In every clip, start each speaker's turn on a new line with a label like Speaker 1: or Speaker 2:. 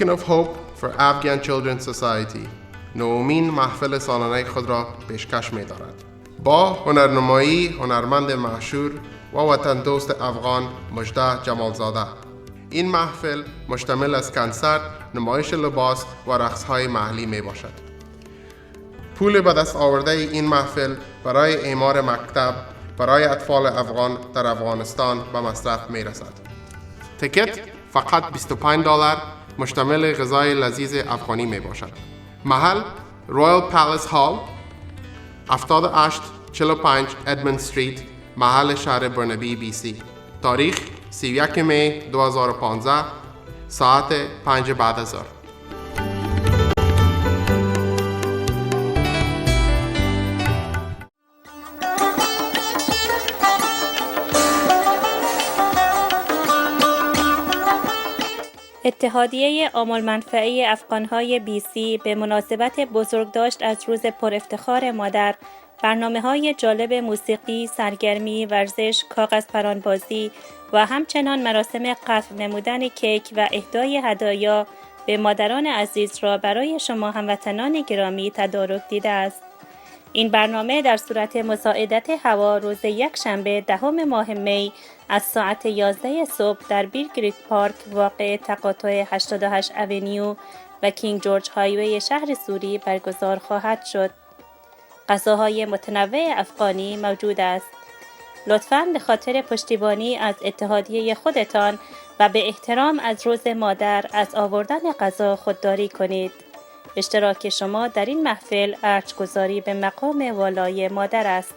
Speaker 1: Beacon of Hope for Afghan Children's Society نومین محفل سالانه خود را پیشکش می دارد. با هنرنمایی هنرمند مشهور و وطن دوست افغان مجده جمالزاده. این محفل مشتمل از کنسرت، نمایش لباس و رقص‌های محلی می باشد. پول به دست آورده این محفل برای اعمار مکتب برای اطفال افغان در افغانستان به مصرف می رسد. تکت فقط $25 مشتمل غذای لذیذ افغانی می باشد. محل رویال پالیس هال 7845 ادموند استریت، محل شهر برنبی BC. تاریخ 31 می 2015 ساعت 5 بعد از ظهر.
Speaker 2: اتحادیه عامل منفعه افغانهای BC به مناسبت بزرگداشت از روز پر افتخار مادر برنامه‌های جالب موسیقی، سرگرمی، ورزش، کاغذ پرانبازی و همچنان مراسم قطع نمودن کیک و اهدای هدایا به مادران عزیز را برای شما هموطنان گرامی تدارک دیده است. این برنامه در صورت مساعدت هوا روز یکشنبه 10 ماه می از ساعت 11 صبح در بیل کریک پارک واقع تقاطع 88 اونیو و کینگ جورج هایوی شهر سوری برگزار خواهد شد. غذاهای متنوع افغانی موجود است. لطفاً به خاطر پشتیبانی از اتحادیه خودتان و به احترام از روز مادر از آوردن غذا خودداری کنید. اشتراک شما در این محفل ارجگذاری به مقام والای مادر است.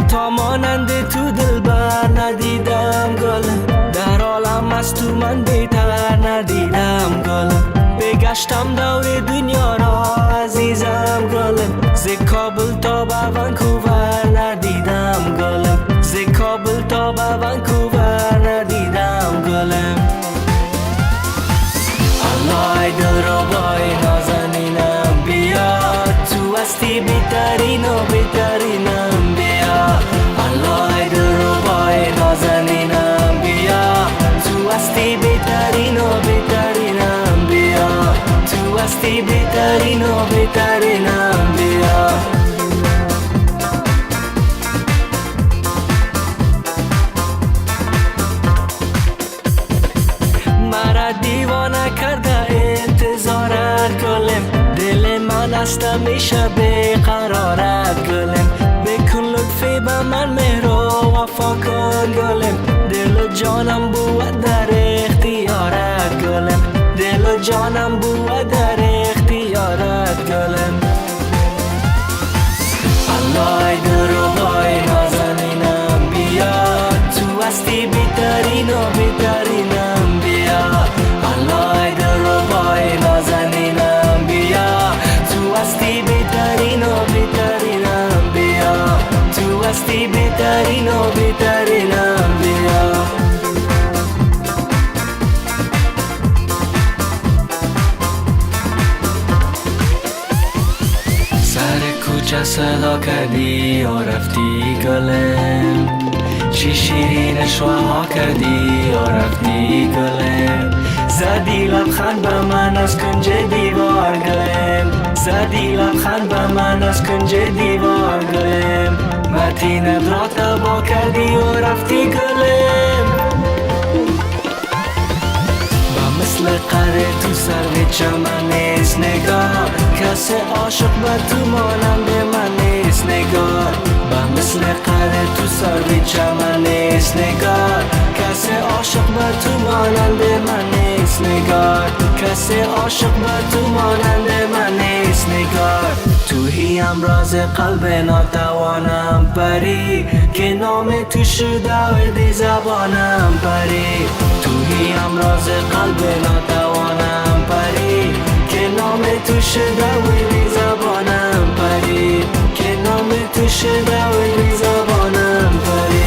Speaker 3: تا مانند تو دلبر ندیدم گل، در عالم از تو من بهتر ندیدم گل. بگشتم دور دنیا را عزیزم گل، ز کابل تا به ونکوور ندیدم گل، ز کابل تا به ونکوور ندیدم گل. الله دل را بای نازنینم بیا، تو هستی بهترین و بهترینم بیا. الله دل را بای نازنینم بیا، تو هستی بهترین و بهترینم بیا، تو هستی بهترین و بهترینم بیا. مرا دیوانه کرده انتظارت گلم، دل من است همیشه بیقرارت گلم. بکن لطفی به من مهر و وفا کن گلم، دل و جانم بود در اختیارت گلم، دل و جانم بود در اختیارت گلم. الله دل رو بای نازنینم بیا، تو هستی بهترین و بهترینم بیا. الله دل رو بای نازنینم بیا، تو هستی بهترین و بهترینم بیا، تو هستی بهترین و بهترینم بیا. سر کوچه صدا کردی و رفتی گلم، چی شیرین اشواها کردی و رفتی گلم. زدی لبخند به من از کنج دیوار گلم، زدی لبخند به من از کنج دیوار گلم. متینت را تبا کردی و رفتی گلم، با مثل قره تو سر چمن نیست نگاه، کس عاشق به تو مانند من نیست نگاه. با مثل قره تو سر چمن نیست نگاه، کس عاشق به تو مانند من نیست نگاه، کس عاشق به تو مانند من نیست نگاه. توهی امراض قلب ناتوانم پری، که نام تو شده ورد زبانم پری. توهی امراض قلب ناتوانم زبانم پری که نام تو شده و بی زبانم پری که نام تو شده و بی زبانم پری.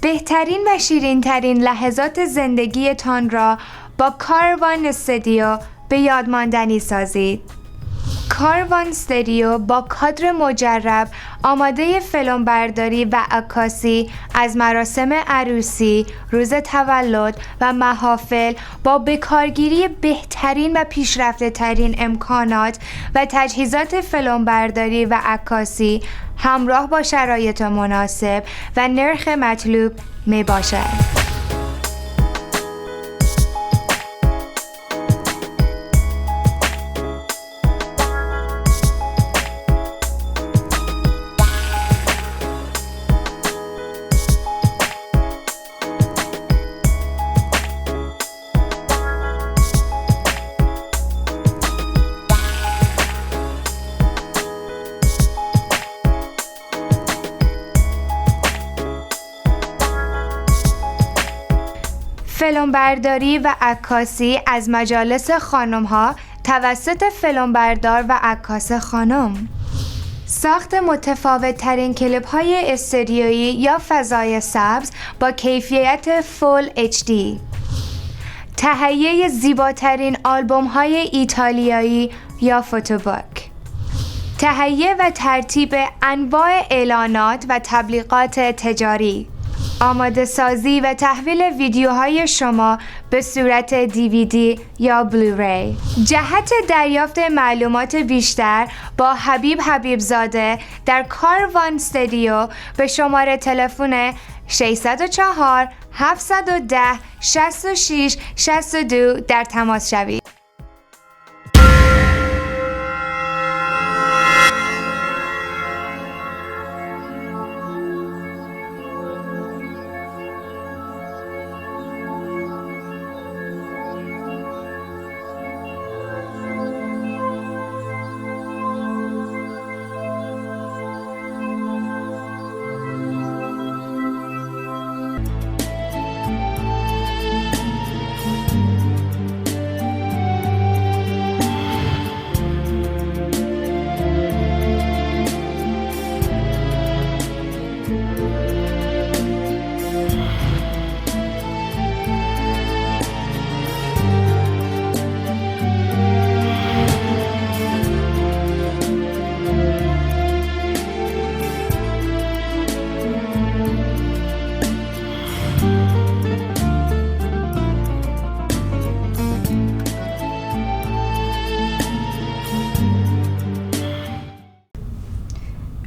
Speaker 4: بهترین و شیرین‌ترین لحظات زندگیتان را با کاروان استودیو به یاد ماندنی سازید. کاروان استودیو با کادر مجرب آماده فیلمبرداری و عکاسی از مراسم عروسی، روز تولد و محافل با بکارگیری بهترین و پیشرفته ترین امکانات و تجهیزات فیلمبرداری و عکاسی همراه با شرایط مناسب و نرخ مطلوب می باشد. فیلمبرداری و عکاسی از مجالس خانم‌ها توسط فیلمبردار و عکاس خانم. ساخت متفاوت ترین کلیپ های استودیویی یا فضای سبز با کیفیت فول HD. تهیه زیباترین آلبوم های ایتالیایی یا فوتوبوک. تهیه و ترتیب انواع اعلانات و تبلیغات تجاری. آماده سازی و تحویل ویدیوهای شما به صورت DVD یا بلوری. جهت دریافت معلومات بیشتر با حبیبزاده در کاروان استودیو به شماره تلفن 604 710 66 62 در تماس شوید.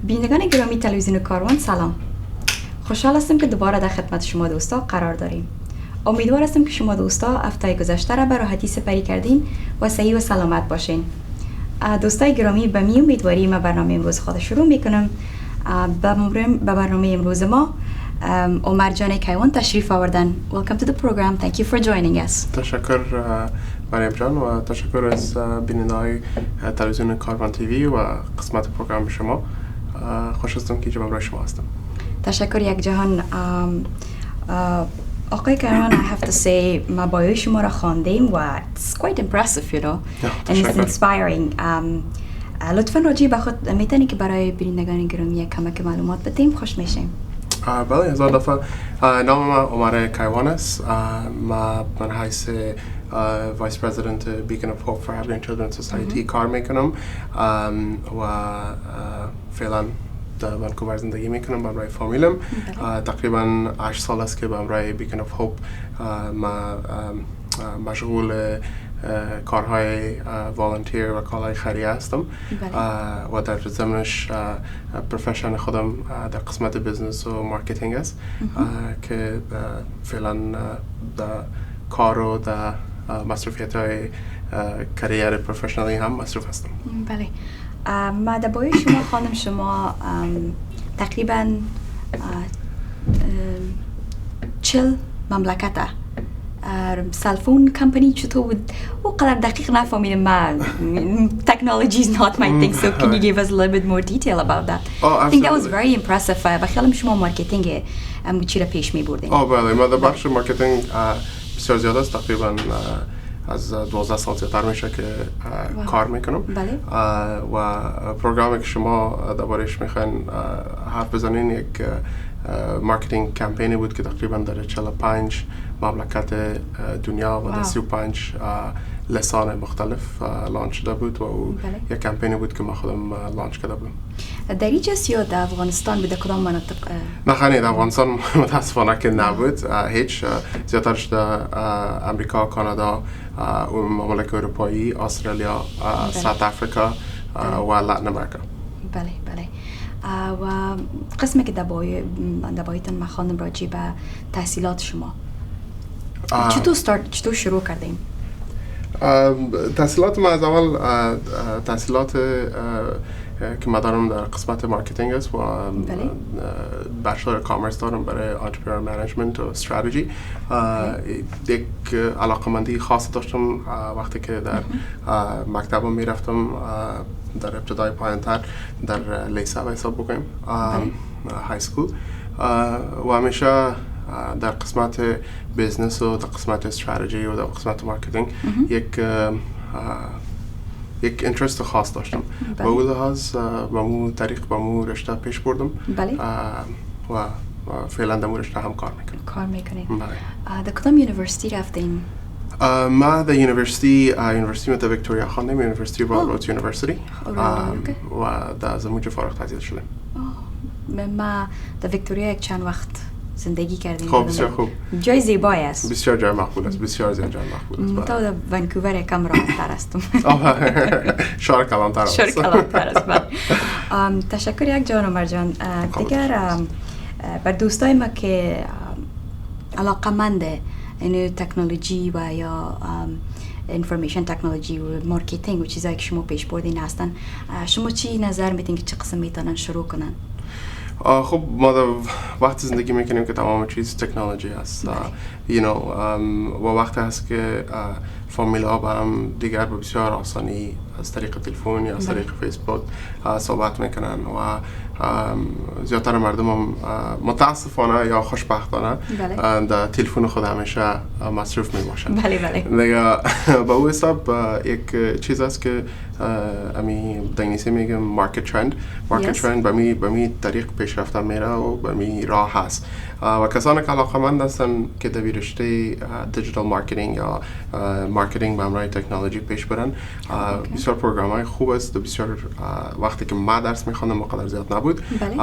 Speaker 5: بینندگان گرامی تلویزیون کاروان سلام. خوشحال هستم که دوباره در خدمت شما دوستا قرار داریم. امیدوار هستم که شما دوستا هفته گذشته را به راحتی سپری کردین و صحیح و سلامت باشین. دوستای گرامی به می امیدواری ما برنامه امروز خود شروع میکنم. به برنامه امروز ما عمر جان کیوان تشریف آوردن. Welcome to the program. Thank you for joining us.
Speaker 1: تشکر مریم جان و تشکر از بیننده‌های تلویزیون کاروان تیوی و قسمت پروگرام شما. خوش هستم که جمع شما هستم.
Speaker 5: تشکر یک جهان. آقای کیوان, I have to say ما بایوی شما را خواندیم و it's quite impressive, you know, and it's inspiring. لطفاً راجع به خود میتونی که برای بینندگان گرامی یک کمک معلومات بدیم؟ خوش میشیم.
Speaker 1: بله, هزار دفعه. نام من عمر کیوان است. من حیث وایس پرزیدنت بیکن اف هوپ فور افغان چیلدرن سوسایتی کار میکنم و فعلا در ونکوور زندگی میکنم با همراه فامیلم. تقریبا 8 سال است که با همراه بیکن اف هوپ مشغول کارهای والنتیر و کارهای خیریه هستم و در ضمنش پروفشن خودم در قسمت بزنس و مارکتینگ است که فعلا در کار و در مصروفیت های کریر پروفشنالی هم مصروف هستم.
Speaker 5: بله. ما درباره شما خانم، شما تقریبا 40 مملکت سلفون کمپانی چطور بود؟ او قدر دقیق نفهمیدم. ما technology is not my thing, so can you give us a little bit more detail about that? I think that was very impressive. بخیالم شما مارکتینگ چی را پیش می بردین؟
Speaker 1: بله، ما در بخش مارکتینگ بسیار زیاد است. تقریبا از 12 سال زیادتر میشه که کار میکنم.
Speaker 5: بله.
Speaker 1: و پروگرامی که شما درباره‌اش میخواین حرف بزنین یک مارکتینگ کمپینی بود که تقریبا در 45 مملکت دنیا و در 35 لسان مختلف لانچ شده بود و یک کمپینی بود که ما خودم لانچ کرده بودم.
Speaker 5: در اینجاست یا در افغانستان بود؟ کدام مناطق؟
Speaker 1: نه خیلی در افغانستان متاسفانه که نبود. هیچ. زیادترش در امریکا، کانادا، مملکت اروپایی، استرالیا، ساوت افریقا و لاتین امریکا.
Speaker 5: بله بله. و قسمی که دبایتن ما خواندم راجع به تحصیلات شما. چطور شروع کردیم؟
Speaker 1: تحصیلات ما از اول تحصیلات که ما دارم در قسمت مارکتینگ است و بچلر کامرس دارم برای انترپرنور منیجمنت و استراتژی. یک علاقمندی خاص داشتم وقتی که در مکتبم میرفتم در ابتدای پایان‌تر در لیسه به حساب بگویم، های سکول، و همیشه در قسمت بیزنس و در قسمت استراتژی و در قسمت مارکتینگ یک اینترست خاص داشتم. با اون لحاظ با مو طریق با مو رشته پیش بردم.
Speaker 5: بله.
Speaker 1: و فعلا در مو رشته هم کار میکنم.
Speaker 5: در کدام یونیورسیتی رفتین؟
Speaker 1: ما در یونیورسیتی مت ویکتوریا خواندم، یونیورسیتی رایل روت یونیورسیتی، و در زموج فارغ التحصیل شدم.
Speaker 5: ما در ویکتوریا یک چند وقت زندگی کردیم.
Speaker 1: خب بسیار خوب.
Speaker 5: جای زیبایی است.
Speaker 1: بسیار جای مقبول است. بسیار زیاد جای مقبول است.
Speaker 5: تو در ونکوور یکم راحت‌تر هستم.
Speaker 1: شهر کلانتر است.
Speaker 5: شهر کلانتر است. تشکر یک جان عمر جان. دیگر بر دوستای ما که علاقمند این تکنولوژی و یا انفورمیشن تکنولوژی و مارکتینگ و چیزایی که شما پیش بردین هستن، شما چی نظر میدین که چه قسم میتونن شروع کنن؟
Speaker 1: خب ما در وقت زندگی میکنیم که تمام چیز تکنولوژی هست. و وقت هست که فامیلا با هم دیگر به بسیار آسانی از طریق تلفن یا از طریق فیسبوک صحبت میکنن و زیادتر مردم هم متاسفانه یا خوشبختانه در تلفن خود همیشه مصروف میباشن.
Speaker 5: بله بله.
Speaker 1: دیگه با او حساب یک چیز است که امی در انگلیسی میگم مارکت ترند. مارکت ترند به می طریق پیش رفته میره و به می راه هست و کسانی که علاقمند هستن که در رشته دیجیتال مارکتینگ یا مارکتینگ به همراه تکنولوژی پیش برن، بسیار پروگرام‌های خوب است. بسیار وقتی که ما درس می‌خوندم مقدار زیاد نبود و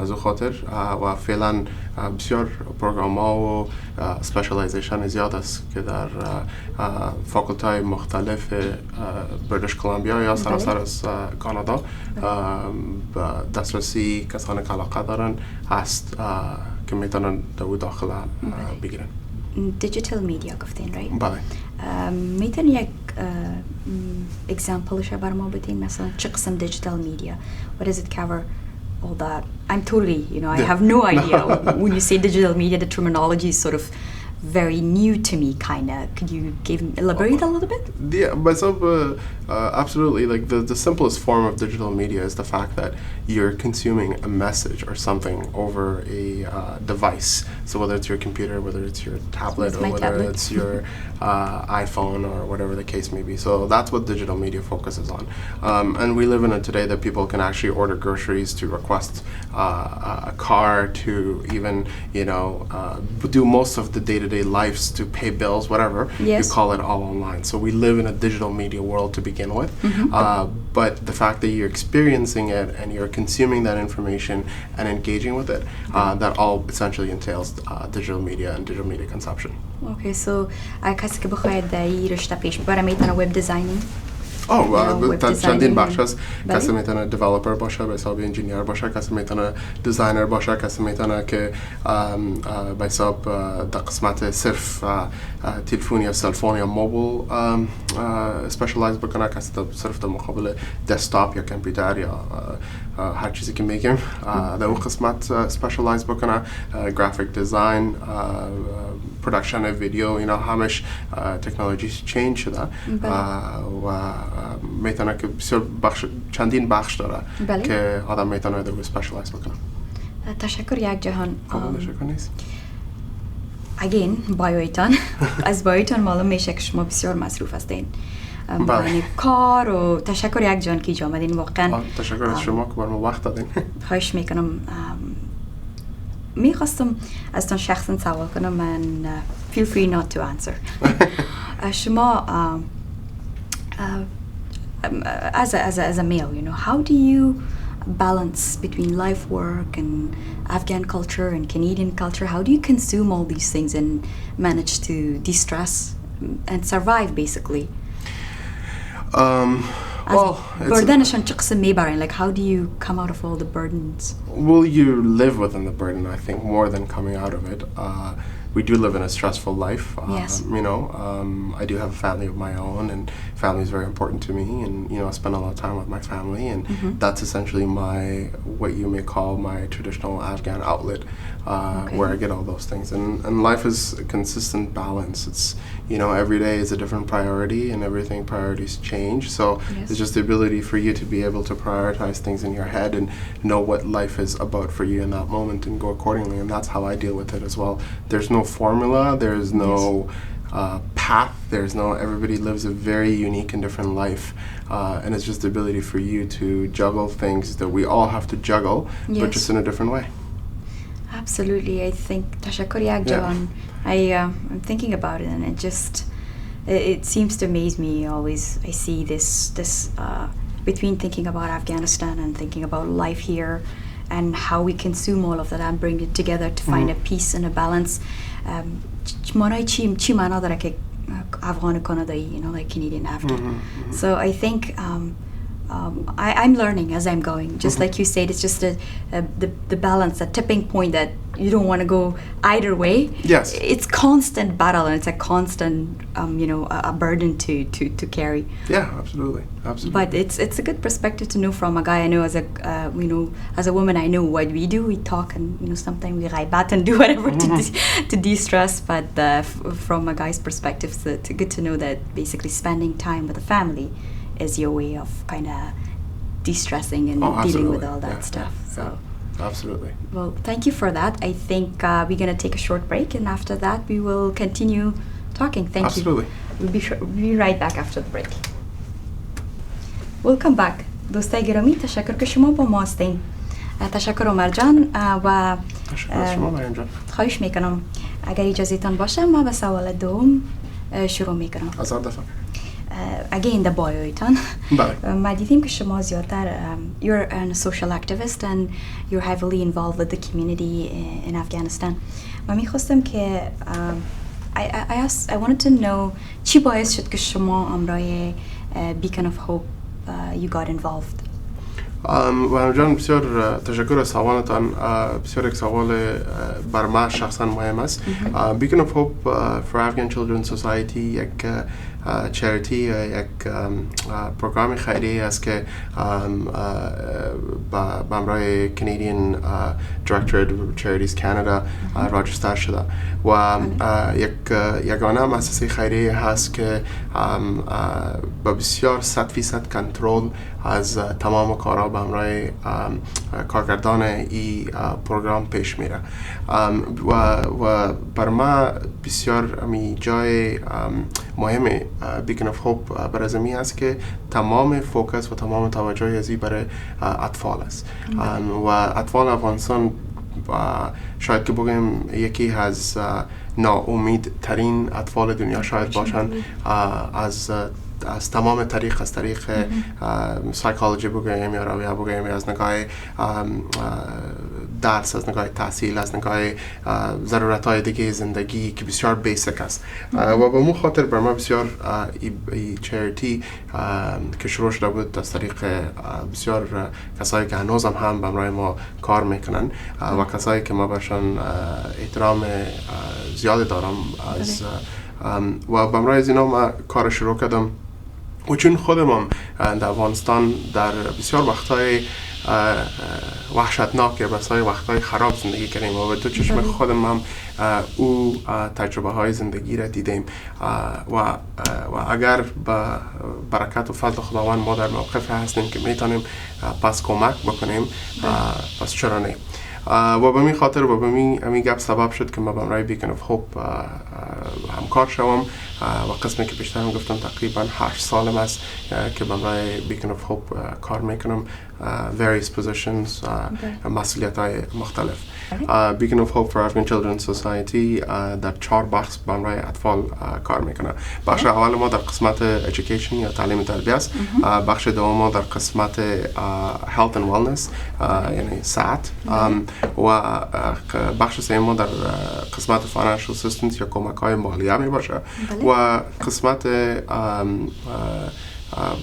Speaker 1: از اون خاطر و فعلا بسیار پروگرام‌ها و اسپشیالایزیشن زیاد است که در فاکولت‌های مختلف بریتیش کلمبیا یا سراسر از کانادا دسترسی کسانی که علاقه دارن هست که میتونن در داخل بگیرن.
Speaker 5: دیجیتال میدیا گفتین، رایت؟
Speaker 1: بله.
Speaker 5: میتونی یک اگزامپلش بر ما بدین؟ مثلا چه قسم دیجیتال میدیا؟ What does it cover? All that. I'm totally, I have no idea. When you say digital media, the terminology is sort of very new to me, kind of. Could you elaborate a little bit?
Speaker 1: Yeah, myself, absolutely. Like the simplest form of digital media is the fact that you're consuming a message or something over a device. So whether it's your computer, whether it's your tablet, or whether it's your iPhone or whatever the case may be. So that's what digital media focuses on. And we live in it today that people can actually order groceries, to request a car, to even, do most of the day-to-day lives, to pay bills, whatever.
Speaker 5: Yes.
Speaker 1: You call it all online. So we live in a digital media world to begin with. But the fact that you're experiencing it and you're consuming that information and engaging with it, that all essentially entails digital media and digital media consumption.
Speaker 5: Okay, so کسی که بخواید در این رشته پیش بره میتونه وب دیزاینینگ؟
Speaker 1: چندین بخش هست.
Speaker 5: بله.
Speaker 1: کسی میتونه دیولپر باشه به حساب انجینیر باشه، کسی میتونه دیزاینر باشه، کسی میتونه که به حساب در قسمت صرف تلفن یا سلفون یا موبایل اسپشیالایز بکنه، کسی صرف در مقابل دسکتاپ یا کامپیوتر یا هر چیزی که میگیم در اون قسمت اسپشیالایز بکنه. گرافیک دیزاین، پرودکشن ویدیو، اینا همش تکنولوژی چینج شده و میتونه که بسیار چندین بخش داره که آدم میتونه در اسپشیالایز بکنه.
Speaker 5: تشکر یک جهان.
Speaker 1: تشکر نیست.
Speaker 5: اگین بایویتان از بایویتان معلوم میشه که شما بسیار مصروف هستین. یعنی کار و تشکر یک جان که اینجا آمدین واقعا.
Speaker 1: تشکر از شما که برام وقت دادین.
Speaker 5: خواهش میکنم. میخواستم از تان شخصا سوال کنم من feel free not to answer. شما as a male, you know, how do you balance between life work and Afghan culture and Canadian culture? How do you consume all these things and manage to de-stress and survive basically?
Speaker 1: Well,
Speaker 5: burdenشان چه قسم میبرین? Like how do you come out of all the burdens?
Speaker 1: Well, you live within the burden, I think, more than coming out of it. We do live in a stressful life.
Speaker 5: Yes.
Speaker 1: You know, I do have a family of my own, and family is very important to me. And you know, I spend a lot of time with my family, and that's essentially what you may call my traditional Afghan outlet, where I get all those things. And life is a consistent balance. It's, you know, every day is a different priority, and priorities change. So it's just the ability for you to be able to prioritize things in your head and know what life is about for you in that moment and go accordingly. And that's how I deal with it as well. There's no formula. There's no path. There's no. Everybody lives a very unique and different life, and it's just the ability for you to juggle things that we all have to juggle, but just in a different way.
Speaker 5: Absolutely, I think تشکر یک جان. I'm thinking about it, and it seems to amaze me always. I see this between thinking about Afghanistan and thinking about life here, and how we consume all of that and bring it together to find a peace and a balance. مانای چی معنا داره که افغان کانادایی, you know, like Canadian Afghan. So I think I'm learning as I'm going. Just like you said, it's just the balance, that tipping point that you don't want to go either way.
Speaker 1: Yes.
Speaker 5: It's constant battle, and it's a constant, you know, a burden to carry.
Speaker 1: Yeah, absolutely.
Speaker 5: But it's a good perspective to know from a guy. I know as a woman, I know what we do. We talk and, you know, sometimes we ghaibat and do whatever to de-stress. But from a guy's perspective, it's good to know that basically spending time with the family is your way of kind of de-stressing and dealing with all that stuff. So
Speaker 1: absolutely.
Speaker 5: Well, thank you for that. I think we're going to take a short break, and after that we will continue talking. Thank you.
Speaker 1: Absolutely.
Speaker 5: We'll be right back after the break. Welcome back. دوستای گرامی، تشکر که شما با ما هستین. تشکر عمر جان و
Speaker 1: تشکر شما مریم جان.
Speaker 5: خواهش میکنم اگر اجازهتان باشه ما به سوال دوم شروع میکنم.
Speaker 1: هزار دفعه.
Speaker 5: Again, the بایویتان.
Speaker 1: بله.
Speaker 5: ما دیدیم که شما زیادتر you're a social activist and you're heavily involved with the community in Afghanistan. و میخواستم که I wanted to know چی باعث شد که شما امرای Beacon of Hope you got involved.
Speaker 1: و جان بسیار تشکر از سوالتان. بسیار یک سوال بر من شخصا مهم است. Beacon of Hope for Afghan Children's Society یک چریتی، یک پروگرام خیریه است که با همراه Canadian Directorate of Charities Canada راجستر شده و یگانه مؤسسه خیریه هست که با بسیار 100% کنترل از تمام کارها به همراه کارگردان این پروگرام پیش میره و بر ما بسیار جای مهم Beacon of Hope برای زمین است که تمام فوکس و تمام توجه ازی برای اطفال است و اطفال افغانستان شاید که بگیم یکی از ناامید ترین اطفال دنیا شاید باشن از تمام طریق، از طریق سایکولوژی بگویم یا رویه بگویم یا از نگاه درس، از نگاه تحصیل، از نگاه ضرورت‌های دیگه زندگی که بسیار بیسیک است. و به مو خاطر بر ما بسیار ای چریتی که شروع شده بود از طریق بسیار کسایی که هنوز هم برای ما کار میکنن و کسایی که ما برشان احترام زیاد دارم از و برای از اینا ما کار شروع کردم. و چون خودم هم در افغانستان در بسیار وقتهای وحشتناک بسیار وقتهای خراب زندگی کردیم و به دو چشم خودم هم او تجربه های زندگی را دیدیم و اگر با برکت و فضل خداوند ما در موقف هستیم که میتونیم پس کمک بکنیم پس چرا نه. و به می خاطر و به می گپ سبب شد که ما با برای بیکن اف هوپ همکار شوم و قسمی که بیشتر هم گفتم تقریبا 8 سالم است که با برای بیکن اف هوپ کار میکنم various positions مسئولیت های مختلف. بیکن اف هوپ for African Children's Society در 4 بخش با برای اطفال کار میکنه. بخش اول ما در قسمت education یا تعلیم تربیت است. بخش دوم ما در قسمت health and wellness یعنی صحت و بخش سوم ما در قسمت financial assistance یا کمک های مالیه می باشه و قسمت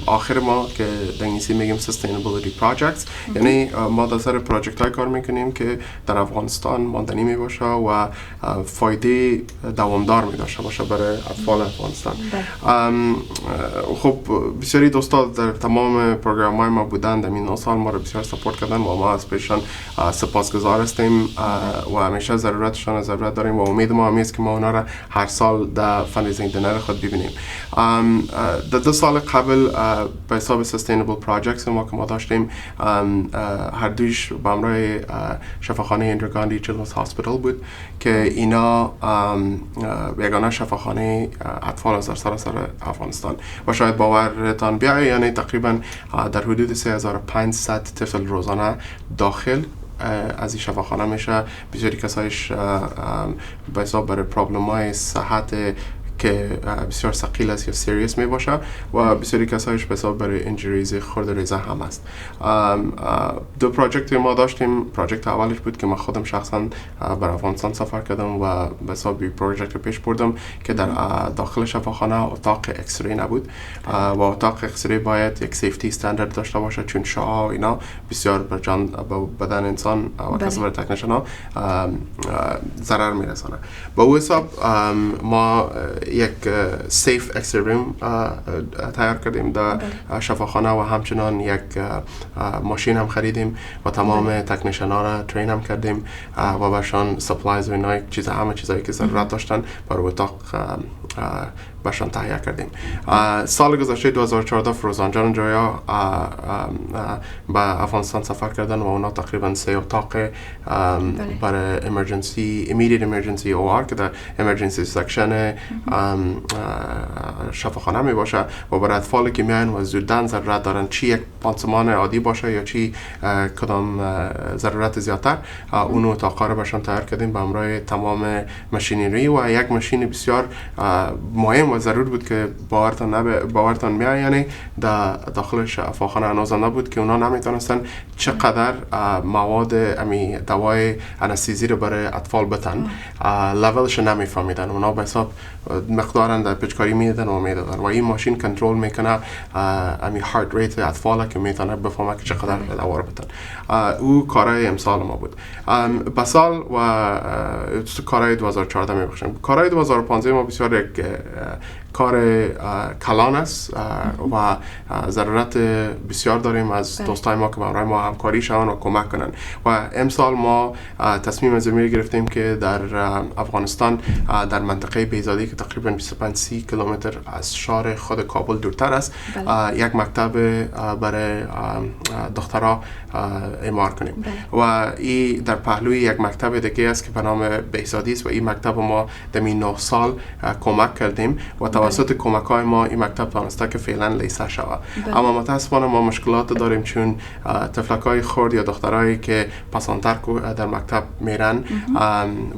Speaker 1: آخر ما که در انگلیسی میگیم sustainability projects یعنی ما در سر پروژکت های کار میکنیم که در افغانستان ماندنی می باشه و فایده دوامدار می داشته باشه برای اطفال افغانستان. خب بسیاری دوستا در تمام پروگرام های ما بودن در این 9 سال ما رو بسیار سپورت کردن و ما از پیششان سپاسگزار هستیم و همیشه ضرورتشان ضرورت داریم و امید ما همیست که ما اونا را هر سال در فندریزینگ دینر خود ببینیم. در 2 سال قبل به حساب sustainable projects ما که ما داشتیم هر دویش با همراه شفاخانه اندرگاندی چیلدرنز هاسپیتال بود که اینا یگانه شفاخانه اطفال از در سراسر افغانستان و شاید باورتان بیاید یعنی تقریبا در حدود 3500 طفل روزانه داخل از این شفاخانه میشه. بسیاری کسایش به حساب برای پرابلم های صحت که بسیار ثقیل است یا سیریس می باشه و بسیاری کسایش به حساب برای انجریز خرد ریزه هم است. 2 پروژکت ما داشتیم. پروژکت اولش بود که من خودم شخصا بر افغانستان سفر کردم و به حساب پروژکت پیش بردم که در داخل شفاخانه اتاق اکسری نبود و اتاق اکسری باید یک سیفتی استاندارد داشته باشه چون شعاع اینا بسیار بر جان بدن انسان و کسب تکنیشن ها ضرر میرسانه. با او حساب ما یک سیف اکسریم تیار کردیم در شفاخانه و همچنان یک ماشین هم خریدیم و تمام تکنیشن ها را ترین هم کردیم و برشان سپلایز و اینا همه چیزایی که ضرورت داشتن برای اتاق برشان تهیه کردیم. سال گذشته 2014 فروزان جان جایا به افغانستان سفر کردن و اونا تقریبا 3 اتاق برای امرجنسی immediate emergency OR که در امرجنسی سکشن شفاخانه می باشه و برای اطفالی که میان و زودن ضرورت دارن چی یک پانسمان عادی باشه یا چی کدام ضرورت زیادتر اونو اتاقا رو برشان تیار کردیم به همراه تمام ماشینری و یک ماشین بسیار مهم و ضرور بود که باورتان میاد یعنی داخل شفاخانه هنوز نبود که اونا نمیتونستن چقدر مواد امی دوای انستزی رو برای اطفال بتن لولش نمیفهمیدن. اونا به حساب مقدارن در پچکاری میدن و میدادن و این ماشین کنترل میکنه امی هارت ریت اطفال که میتونه بفهمه که چقدر دوار بتن. او کارهای امسال ما بود. بسال و کارهای 2014 میبخشیم. کارهای 2015 ما بسیار یک کار کلان است و ضرورت بسیار داریم از دوستای ما که برای ما همکاری شون و کمک کنن و امسال ما تصمیم از می گرفتیم که در افغانستان در منطقه بیزادی که تقریبا 25-30 کیلومتر از شهر خود کابل دورتر است یک مکتب برای دخترها اعمار کنیم و این در پهلوی یک مکتب دیگه است که به نام بیزادی است و این مکتب ما در 9 سال کمک کردیم و توسط کمک های ما این مکتب تانسته که فعلا لیسه شود. اما متاسفانه ما مشکلات داریم چون طفلکای خرد یا دخترایی که پسانتر در مکتب میرن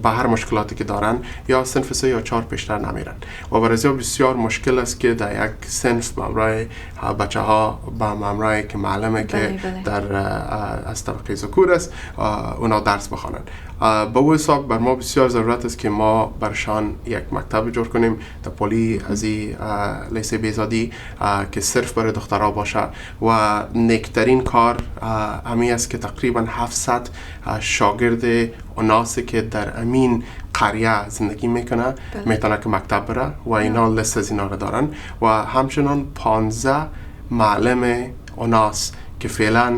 Speaker 1: با هر مشکلاتی که دارن یا صنف 3 یا 4 پیشتر نمیرن میرن و برای بسیار مشکل است که در یک صنف ممرای بچه ها با ممرای که معلمه که در از طبقه ذکور است اونا درس بخوانن. با او حساب بر ما بسیار ضرورت است که ما برشان یک مکتب جور کنیم در پلی از لیسه بیزادی که صرف برای دخترها باشه و نیکترین کار همی است که تقریبا 700 شاگرد اوناسی که در امین قریه زندگی میکنه میتونه که مکتب بره و اینا لیست از اینا رو دارن و همچنان 15 معلم اوناس که فعلا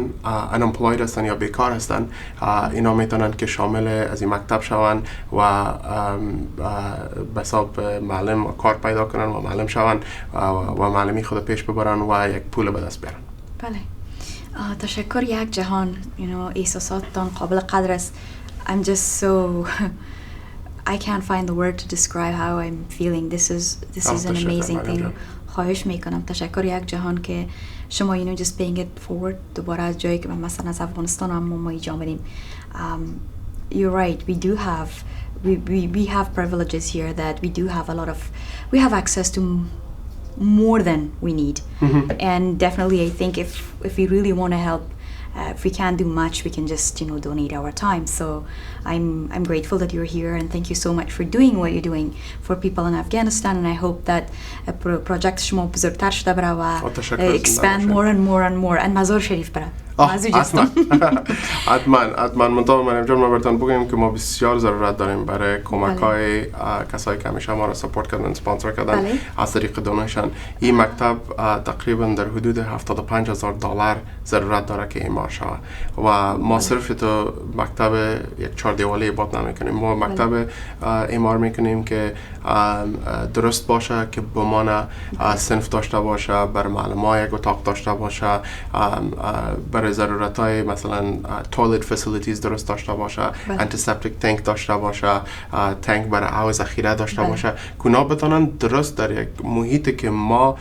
Speaker 1: unemployed هستن یا بیکار هستن اینا میتونن که شامل از این مکتب شون و به حساب معلم کار پیدا کنن و معلم شون و معلمی خود پیش ببرن و یک پول به دست بیارن.
Speaker 5: بله تشکر یک جهان احساساتتان قابل قدر است. I'm just so I can't find the word to describe how I'm feeling. This is an amazing thing. خواهش میکنم تشکر یک جهان که شما just paying it forward دوباره از جایی که مثلا از افغانستان هم ما ایجام بدیم. You're right, we have privileges here that we have access to more than we need. And definitely I think if we really want to help, if we can't do much, we can just donate our time. So I'm grateful that you're here, and thank you so much for doing what you're doing for people in Afghanistan. And I hope that project شما بزرگتر شده بره و expand more and more and more. And مزار شریف بره.
Speaker 1: حتما منطقه مریم جان ما براتون بگیم که ما بسیار ضرورت داریم برای کمک های کسایی که همیشه ما را سپورت کردن اسپانسر کردن از طریق دونیشن. این مکتب تقریبا در حدود $75,000 ضرورت داره که اعمار شود و ما صرف تو مکتب یک 4 دیواله باد نمیکنیم. ما مکتب اعمار میکنیم که درست باشه، که بمانه صنف داشته باشه، برای معلم‌ها یک اتاق داشته باشه، برای ضرورت‌های مثلا toilet facilities درست داشته باشه، antiseptic tank داشته باشه، تانک برای آب ذخیره داشته باشه، کونا بتونن درست در یک محیطی که ما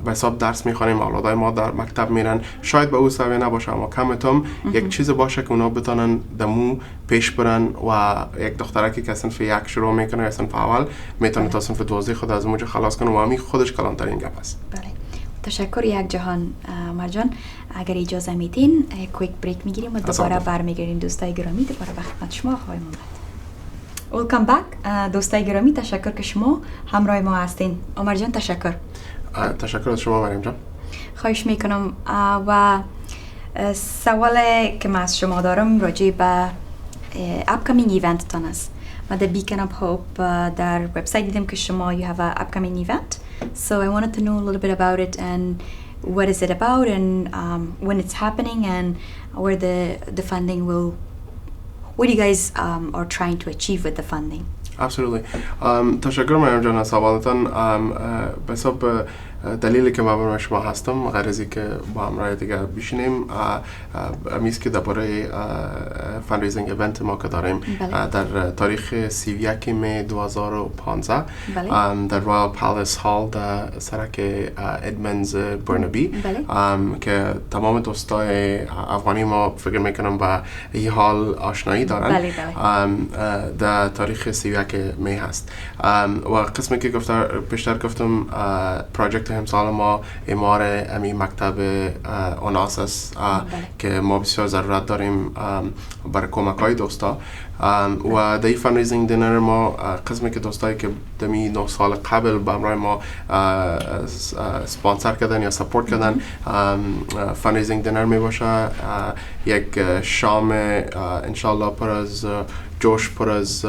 Speaker 1: به حساب درس میخوانیم، اولادای ما در مکتب میرن، شاید به او سوی نباشه اما کمتم یک چیز باشه که اونا بتونن دمو پیش برن و یک دخترکی که صنف یک شروع میکنه یا صنف اول میتونه تا صنف 12 خود از موج خلاص کنه و همین خودش کلانترین گپ است. بله
Speaker 5: تشکر یک جهان. مرجان اگر اجازه میدین کویک بریک میگیریم و دوباره برمیگردیم. دوستای گرامی دوباره به خدمت شما خواهیم اومد. Welcome back دوستای گرامی، تشکر که شما همراه ما هستین. عمر جان تشکر.
Speaker 1: تشکر از شما مریم جان.
Speaker 5: خواهش میکنم. و سوال که من از شما دارم راجع به upcoming event تان است. من در بیکن اپ هوپ در وبسایت دیدم که شما you have an upcoming event. So I wanted to know a little bit about it and what is it about and when it's happening and where the funding will, what you guys are trying to achieve with the funding.
Speaker 1: Absolutely. تشکر مریم جان از سوالتان. به حساب دلیلی که من برای شما هستم غرضی که با همراه دیگه بشینیم امیست که درباره فندریزینگ ایونت ما که داریم در تاریخ 31 می 2015 در رویال پالیس هال در سرک ادمنز برنبی که تمام دوستای افغانی ما فکر میکنم با این حال آشنایی دارن. در تاریخ 31 می هست و قسمی که پیشتر گفتم پروژکت امسال ما اعمار امی مکتب اوناس است که ما بسیار ضرورت داریم برای کمک های دوستا و در این فندریزینگ دینر ما قسمی که دوستایی که دمی 9 سال قبل با همراه ما سپانسر کردن یا سپورت کردن فندریزینگ دینر می باشه. یک شام انشالله پر از جوش، پر از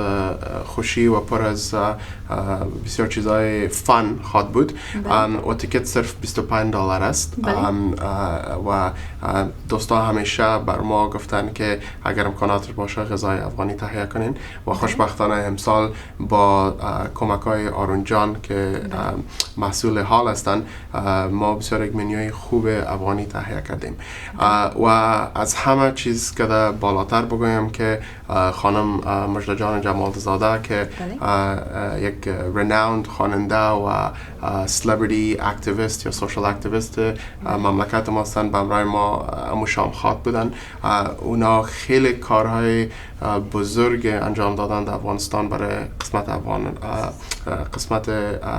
Speaker 1: خوشی و پر از بسیار چیزای فن خواهد بود و تیکت صرف $25 است و دوستا همیشه بر ما گفتن که اگر امکانات باشه غذای افغانی تهیه کنین و خوشبختانه امسال با کمک های آرون جان که مسئول حال هستن ما بسیار یک منیوی خوب افغانی تهیه کردیم و از همه چیز که بالاتر بگویم که خانم مجد جان جمال زاده که یک رناوند خواننده و celebrity activist یا social activist مملکت ما هستن، به همراه ما امو شام خاک بودن. اونا خیلی کارهای بزرگ انجام دادن در افغانستان برای قسمت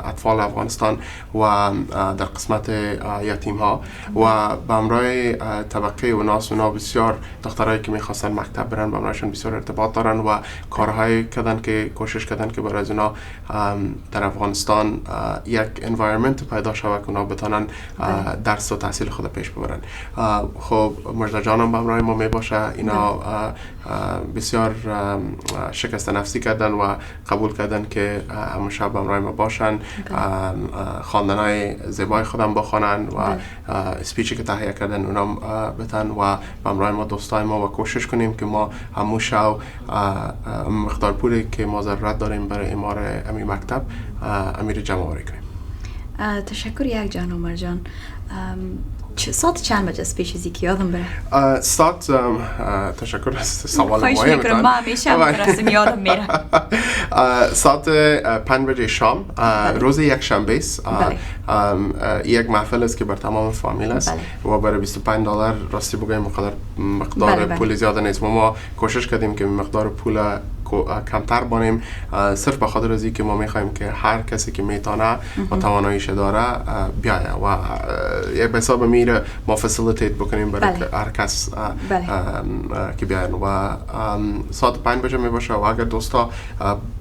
Speaker 1: اطفال افغانستان و در قسمت یتیم ها و به همراه طبقه اونا بسیار دخترایی که میخواستن مکتب برن به همراهشون بسیار ارتباط دارن و کارهای کردن که کوشش کردن که برای اونا در افغانستان یک انوایرمنت پیدا شود که اونا بتونن درس و تحصیل خود پیش ببرن. خب مجد جانم به همراه ما میباشه. اینا بسیار شکست نفسی کردن و قبول کردن که همون شب به همراه ما باشن، خواندنهای زیبای خودم بخوانن و اسپیچی که تهیه کردن اونم بتن و به همراه ما دوستای ما و کوشش کنیم که ما همون شب مقدار پولی که ما ضرورت داریم برای اماره امی مکتب امیر جمع آوری کنیم.
Speaker 5: تشکر یک جان عمر جان. ساعت چند بجه اسپیچ که یادم بره؟
Speaker 1: ساعت تشکر از سوال
Speaker 5: خواهش میکنم، ما همیشه برسیم یادم میره.
Speaker 1: ساعت 5 بجه شام روز یک شنبه است. یک محفل است که بر تمام فامیل است و برای $25 راستی بگویم مقدار پول زیاده نیست. ما کوشش کردیم که مقدار پول کمتر بانیم صرف به خاطر ازی که ما میخوایم که هر کسی که میتونه و تواناییش داره بیایه و یک به حساب میره ما فسیلیتیت بکنیم برای هر کس که بیاین و ساعت 5 بجه میباشه و اگر دوستا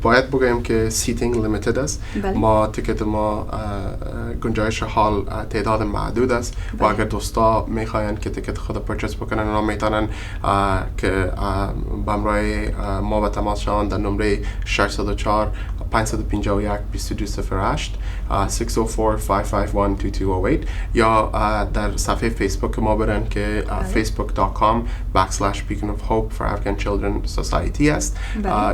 Speaker 1: باید بگویم که سیتینگ لیمیتد است. ما تیکت ما گنجایش حال تعداد محدود است و اگر دوستا میخواین که تیکت خود پرچیز بکنن اونا میتونن که به همراه ما به تماس شوند در نمره 604 551 2208 604-551-2208 یا در صفحه فیسبوک ما برن که facebook.com/Beacon of Hope for Afghan Children Society است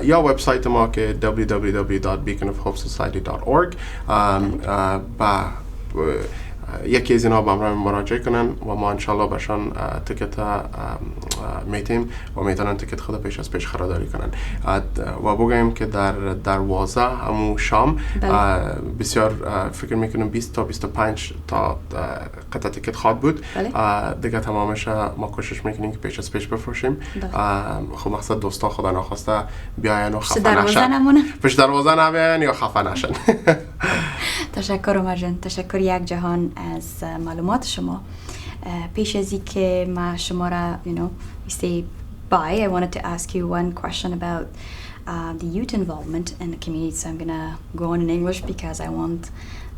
Speaker 1: یا وبسایت ما که www.beaconofhopesociety.org یکی از اینا به همراه مراجعه کنن و ما انشالله برشان تیکت میتیم و میتونن تیکت خود پیش از پیش خریداری کنن و بگویم که در 12 همون شام بسیار فکر میکنم 20 تا 25 تا قطعه تیکت خواد بود. دیگه تمامش ما کوشش میکنیم که پیش از پیش بفروشیم. خب مقصد دوستا خدا نخواسته بیاین و خفه نشن، پیش دروازه نبین یا خفه نشن.
Speaker 5: تشکر عمر جان، تشکر یک جهان از معلومات شما. پیش از این که ما شما را we say bye, I wanted to ask you one question about the youth involvement in the community. So I'm gonna go on in English because I want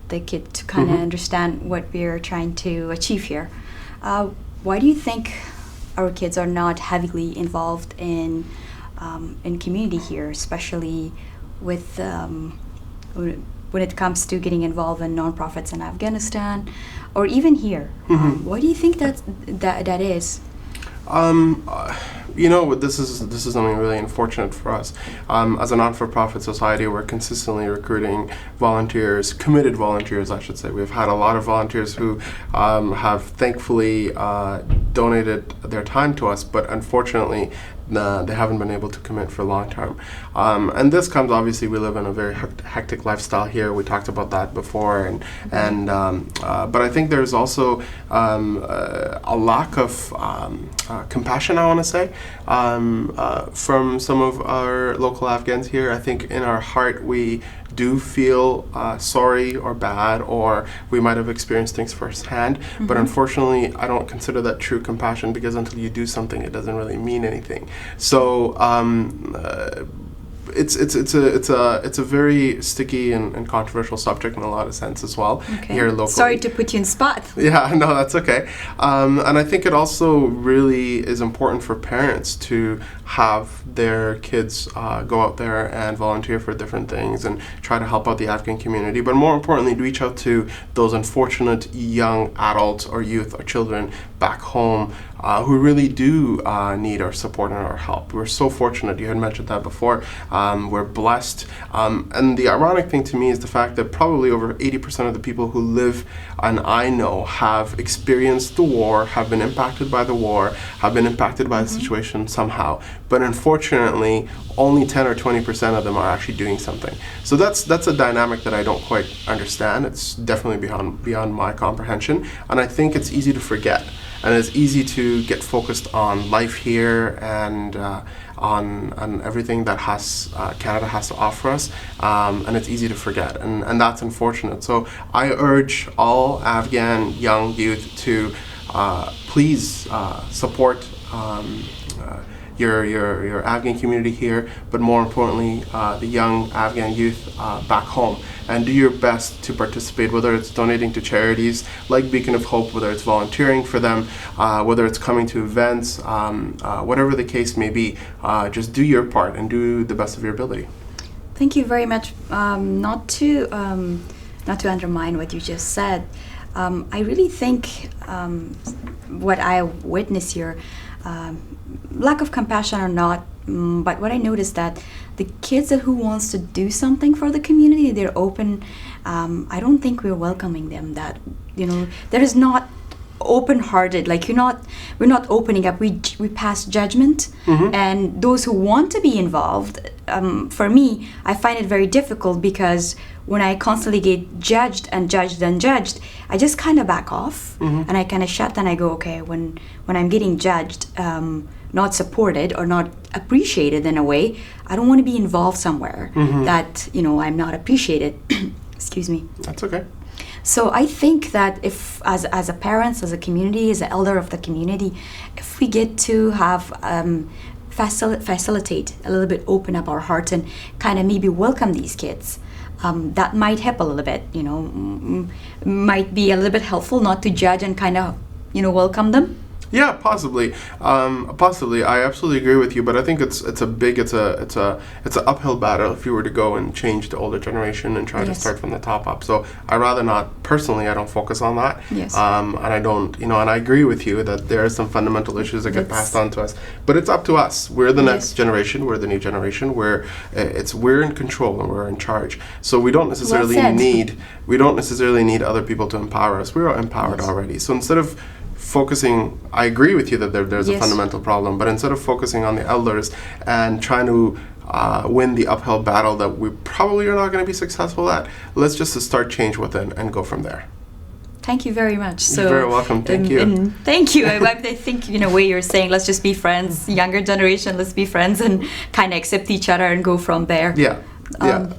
Speaker 5: the kid to kind of understand what we're trying to achieve here. Why do you think our kids are not heavily involved in community here, especially with when it comes to getting involved in non-profits in Afghanistan or even here? Why do you think that is?
Speaker 1: This is something really unfortunate for us. As a non-for-profit society, we're consistently recruiting volunteers, committed volunteers, I should say. We've had a lot of volunteers who have thankfully donated their time to us, but unfortunately, they haven't been able to commit for long term. And this comes, obviously, we live in a very hectic lifestyle here. We talked about that before. But I think there's also a lack of compassion, I want to say, from some of our local Afghans here. I think in our heart we do feel sorry or bad, or we might have experienced things firsthand. But unfortunately, I don't consider that true compassion, because until you do something, it doesn't really mean anything. So it's a very sticky and controversial subject in a lot of sense as well here locally.
Speaker 5: Sorry to put you in spot.
Speaker 1: Yeah, no, that's okay. And I think it also really is important for parents to have their kids go out there and volunteer for different things and try to help out the Afghan community. But more importantly, reach out to those unfortunate young adults or youth or children back home who really do need our support and our help. We're so fortunate. You had mentioned that before. We're blessed. And the ironic thing to me is the fact that probably over 80% of the people who live and I know have experienced the war, have been impacted by the war, have been impacted by the situation somehow. But unfortunately, only 10 or 20% of them are actually doing something. So that's a dynamic that I don't quite understand. It's definitely beyond my comprehension. And I think it's easy to forget. And it's easy to get focused on life here and on everything that Canada has to offer us, and it's easy to forget, and that's unfortunate. So I urge all Afghan young youth to please support your Afghan community here, but more importantly, the young Afghan youth back home, and do your best to participate, whether it's donating to charities like Beacon of Hope, whether it's volunteering for them, whether it's coming to events, whatever the case may be. Just do your part and do the best of your ability.
Speaker 5: Thank you very much. Not to undermine what you just said, I really think what I witness here, lack of compassion or not, but what I noticed that the kids who wants to do something for the community, they're open. I don't think we're welcoming them. That there is not open-hearted. Like we're not opening up. We pass judgment, and those who want to be involved. For me, I find it very difficult because when I constantly get judged, I just kind of back off and I kind of shut and I go, okay, when I'm getting judged, not supported or not appreciated in a way, I don't want to be involved somewhere that, I'm not appreciated. Excuse me.
Speaker 1: That's okay.
Speaker 5: So I think that if, as a parents, as a community, as an elder of the community, if we get to have facilitate a little bit, open up our hearts and kind of maybe welcome these kids, that might help a little bit, might be a little bit helpful not to judge and kind of, welcome them.
Speaker 1: Yeah, possibly. I absolutely agree with you, but I think it's an uphill battle if you were to go and change the older generation and try to start from the top up. So I rather not. Personally, I don't focus on that.
Speaker 5: Yes.
Speaker 1: And I don't, and I agree with you that there are some fundamental issues that get passed on to us. But it's up to us. We're the next generation. We're the new generation. We're in control and we're in charge. So we don't necessarily need other people to empower us. We're empowered already. So instead of focusing, I agree with you that there's a fundamental problem, but instead of focusing on the elders and trying to win the uphill battle that we probably are not going to be successful at, let's just start change within and go from there.
Speaker 5: Thank you very much.
Speaker 1: You're very welcome. Thank you.
Speaker 5: Thank you. I think, way you're saying, let's just be friends, younger generation, let's be friends and kind of accept each other and go from there.
Speaker 1: Yeah.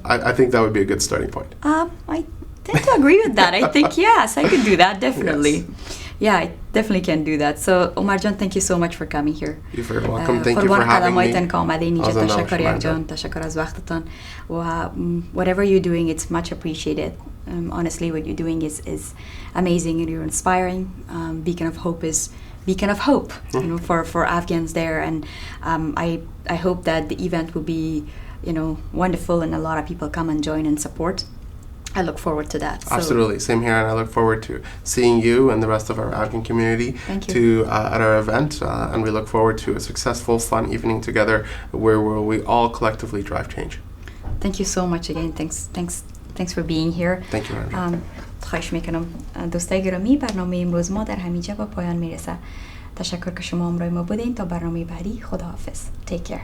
Speaker 1: I think that would be a good starting point.
Speaker 5: I tend to agree with that. I think, yes, I could do that, definitely.
Speaker 1: Yes.
Speaker 5: Yeah, I definitely can do that. So, Omar John, thank you so much for coming here.
Speaker 1: You're very welcome. Thank you for having me.
Speaker 5: Whatever you're doing, it's much appreciated. Honestly, what you're doing is amazing and you're inspiring. Beacon of Hope is beacon of hope, for Afghans there. And I hope that the event will be, wonderful and a lot of people come and join and support. I look forward to that.
Speaker 1: Absolutely, same here, and I look forward to seeing you and the rest of our Afghan community at our event, and we look forward to a successful, fun evening together where we all collectively drive change.
Speaker 5: Thank you so much again. Thanks for being here.
Speaker 1: Thank you.
Speaker 5: خواهش میکنم دوستای گرامی، برنامه امروز ما در همینجا به پایان میرسه. تشکر که شما همراه ما بودین. تا برنامه بعدی، خداحافظ. Take care.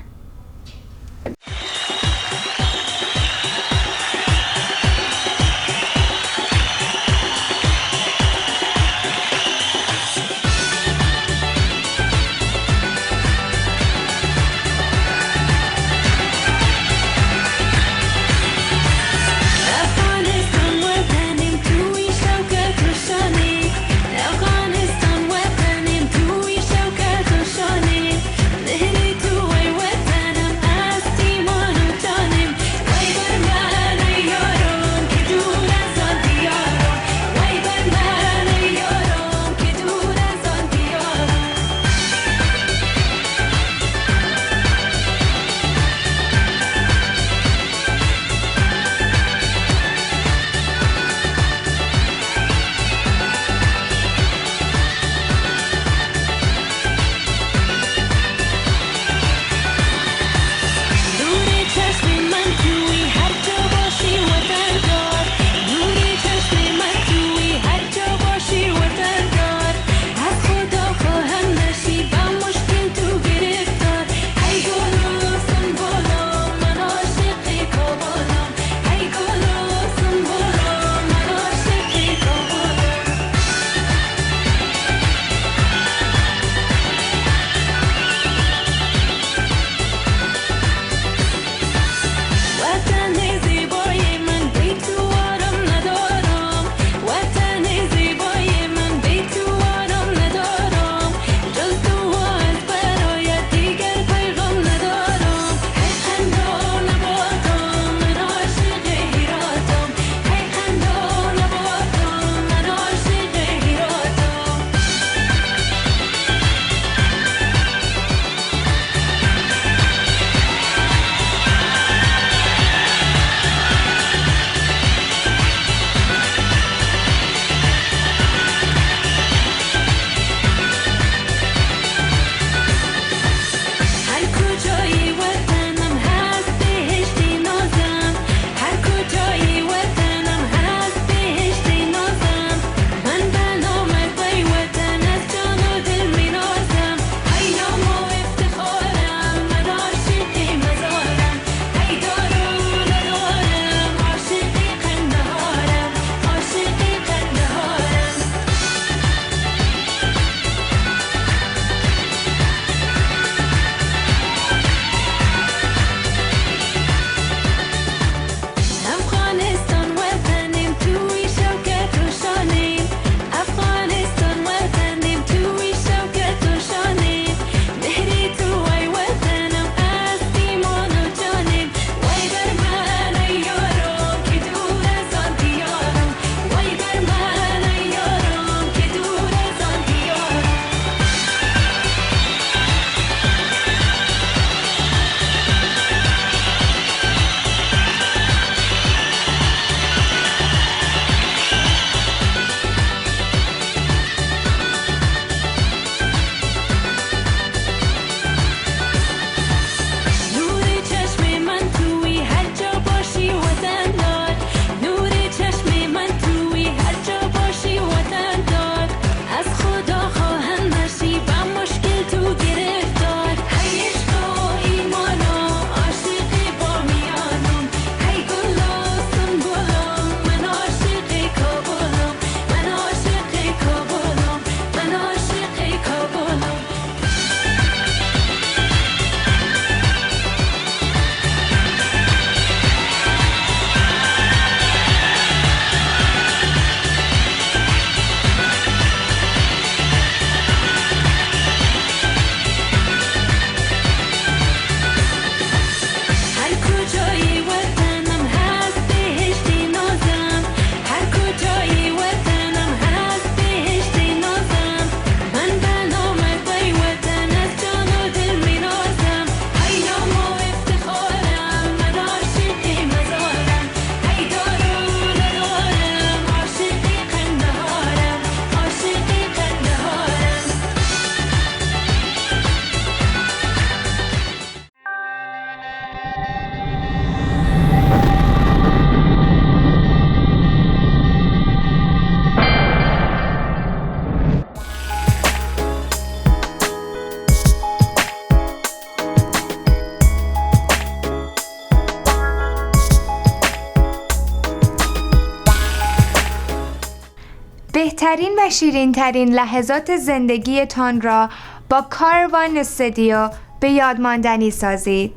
Speaker 4: بهترین و شیرین‌ترین لحظات زندگیتان را با کاروان استودیو به یادماندنی سازید.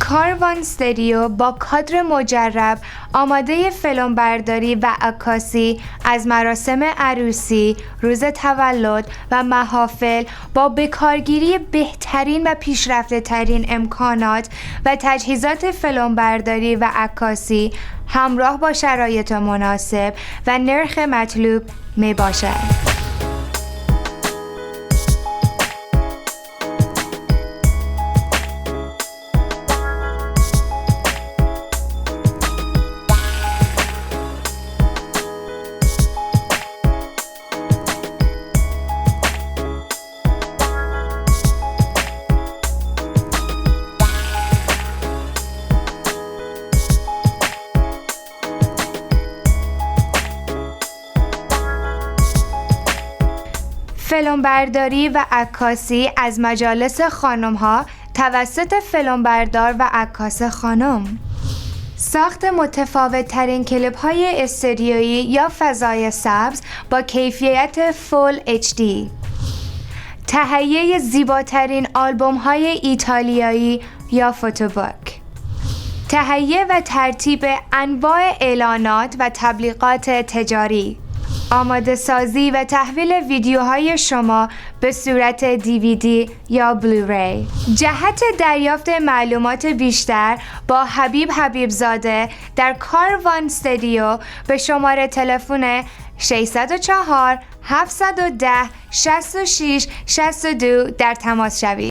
Speaker 4: کاروان استودیو با کادر مجرب آماده فیلمبرداری و عکاسی از مراسم عروسی، روز تولد و محافل با بکارگیری بهترین و پیشرفته ترین امکانات و تجهیزات فیلمبرداری و عکاسی همراه با شرایط مناسب و نرخ مطلوب می باشد. فیلمبرداری و عکاسی از مجالس خانم‌ها توسط فیلمبردار و عکاس خانم. ساخت متفاوت ترین کلیپ های استودیویی یا فضای سبز با کیفیت فول HD. تهیه زیباترین آلبوم های ایتالیایی یا فوتوبوک. تهیه و ترتیب انواع اعلانات و تبلیغات تجاری. آماده سازی و تحویل ویدیوهای شما به صورت DVD یا بلوری. جهت دریافت معلومات بیشتر با حبیبزاده در کاروان استودیو به شماره تلفن 604 710 66 62 در تماس شوید.